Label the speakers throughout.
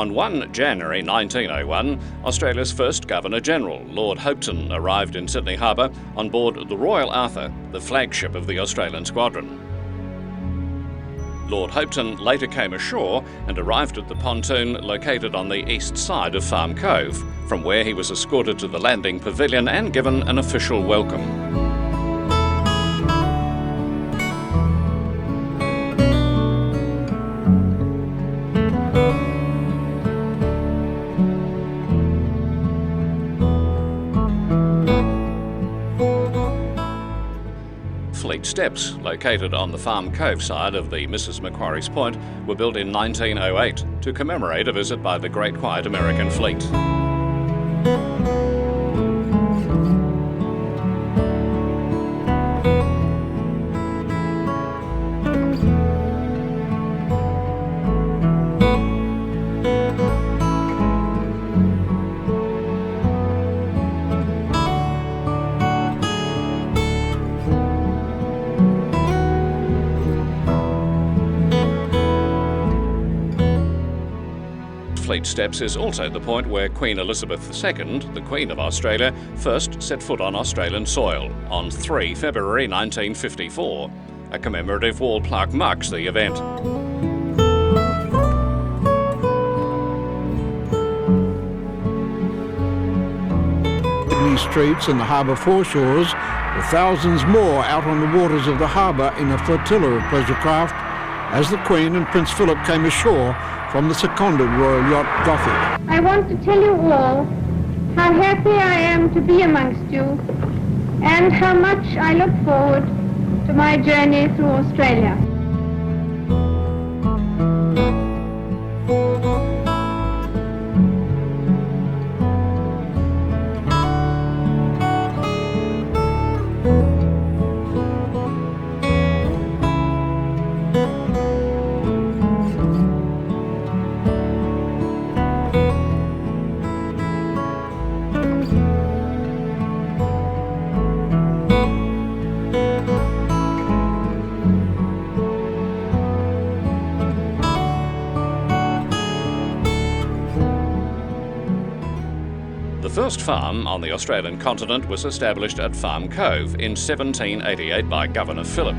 Speaker 1: On 1 January 1901, Australia's first Governor-General, Lord Hopetoun, arrived in Sydney Harbour on board the Royal Arthur, the flagship of the Australian squadron. Lord Hopetoun later came ashore and arrived at the pontoon located on the east side of Farm Cove, from where he was escorted to the landing pavilion and given an official welcome. Fleet steps, located on the Farm Cove side of the Mrs. Macquarie's Point, were built in 1908 to commemorate a visit by the Great White American Fleet. Fleet Steps is also the point where Queen Elizabeth II, the Queen of Australia, first set foot on Australian soil on 3 February 1954. A commemorative wall plaque marks the event.
Speaker 2: Sydney streets and the harbour foreshores, with thousands more out on the waters of the harbour in a flotilla of pleasure craft as the Queen and Prince Philip came ashore from the seconded royal yacht Gothic.
Speaker 3: I want to tell you all how happy I am to be amongst you and how much I look forward to my journey through Australia.
Speaker 1: The first farm on the Australian continent was established at Farm Cove in 1788 by Governor Phillip.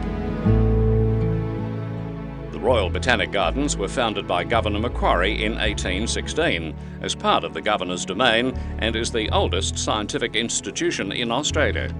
Speaker 1: The Royal Botanic Gardens were founded by Governor Macquarie in 1816 as part of the Governor's domain and is the oldest scientific institution in Australia.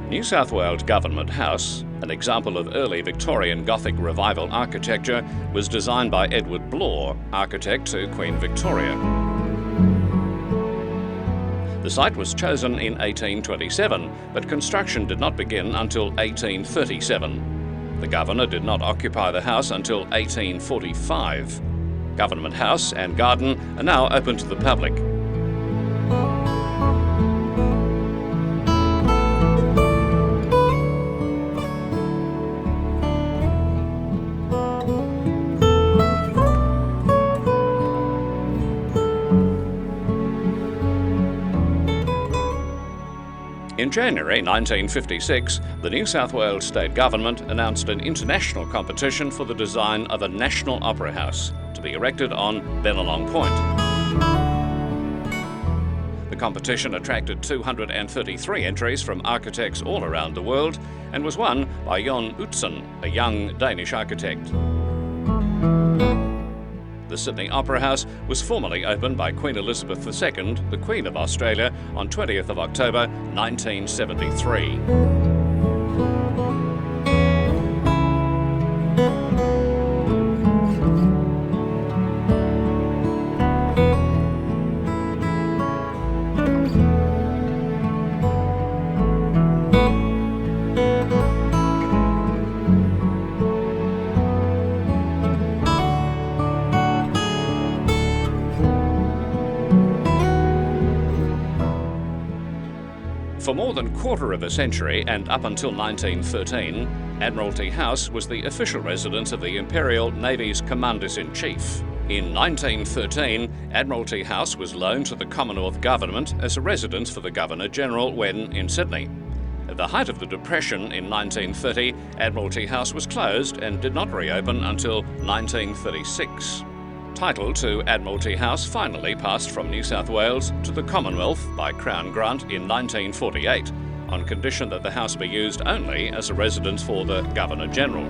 Speaker 1: New South Wales Government House, an example of early Victorian Gothic Revival architecture, was designed by Edward Blore, architect to Queen Victoria. The site was chosen in 1827, but construction did not begin until 1837. The Governor did not occupy the house until 1845. Government House and garden are now open to the public. In January 1956, the New South Wales State Government announced an international competition for the design of a national opera house to be erected on Bennelong Point. The competition attracted 233 entries from architects all around the world and was won by Jon Utzon, a young Danish architect. The Sydney Opera House was formally opened by Queen Elizabeth II, the Queen of Australia, on 20th of October 1973. For more than a quarter of a century and up until 1913, Admiralty House was the official residence of the Imperial Navy's Commanders-in-Chief. In 1913, Admiralty House was loaned to the Commonwealth Government as a residence for the Governor-General when in Sydney. At the height of the Depression in 1930, Admiralty House was closed and did not reopen until 1936. Title to Admiralty House finally passed from New South Wales to the Commonwealth by Crown grant in 1948, on condition that the house be used only as a residence for the Governor-General.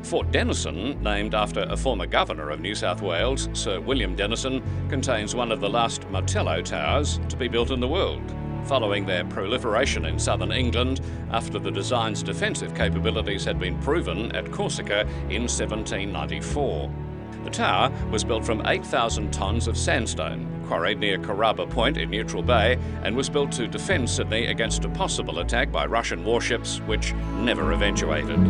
Speaker 1: Fort Denison, named after a former governor of New South Wales, Sir William Denison, contains one of the last Martello towers to be built in the world, following their proliferation in southern England after the design's defensive capabilities had been proven at Corsica in 1794. The tower was built from 8,000 tonnes of sandstone, quarried near Carraba Point in Neutral Bay, and was built to defend Sydney against a possible attack by Russian warships, which never eventuated.